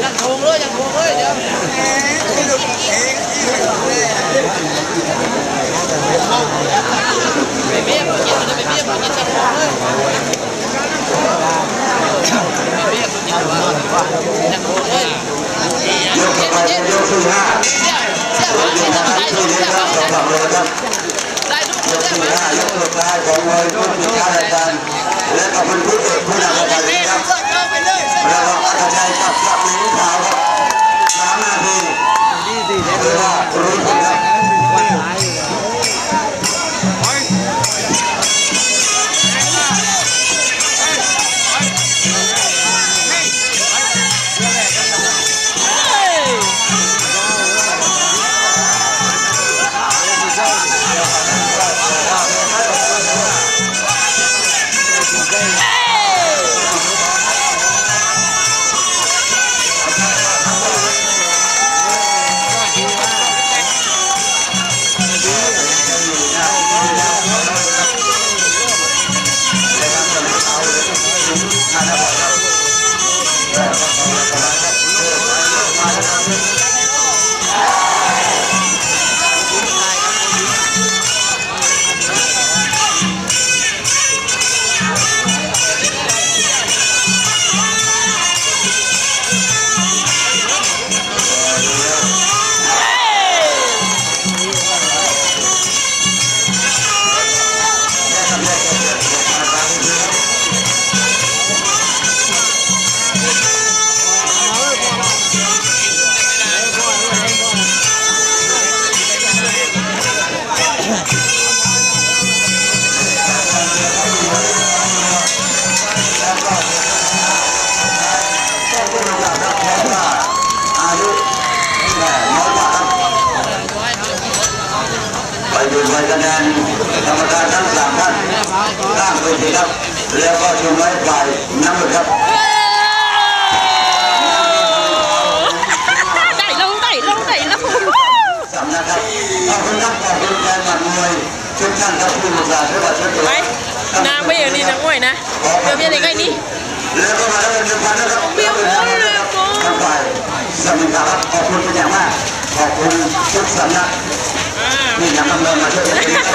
ยังคงเลยยังคงเลยเดี๋ยวไปเบี้ยมากินจะไปเบี้ยมากินจะคงเลยไปเบี้ยมากินว่าจะคงเลยยกไปยกที่ห้าได้ดูได้ดูยกที่ห้ายกสุดท้ายของมวยรุ่นสุดท้ายรายการและขอบคุณผู้เอกผู้นำรายการนี้ครับแล้วก็อาจารย์ชัยกับสับหลิงขาวครับ3 นาทีหรือว่ารุ่นครับดูใบคะแนนกรรมการทั้ง3 ท่านตั้งเวทีครับแล้วก็ชมไว้ฝ่ายน้ำเงินครับได้ลงสำนักครับขอบคุณครับขอบคุณแฟนหมัดมวยทุกท่านครับผู้ศึกษาทุกประเทศไปนางไม่อย่างนี้นะง่วยนะเดี๋ยวเพี้ยนอะไรนี่แล้วก็มาแล้วเป็นพันนะครับเบี้ยวเลยทั้งฝ่ายสำนักครับขอบคุณเป็นอย่างมากขอบคุณทุกสำนักนี่นำกำลังมาช่วยกัน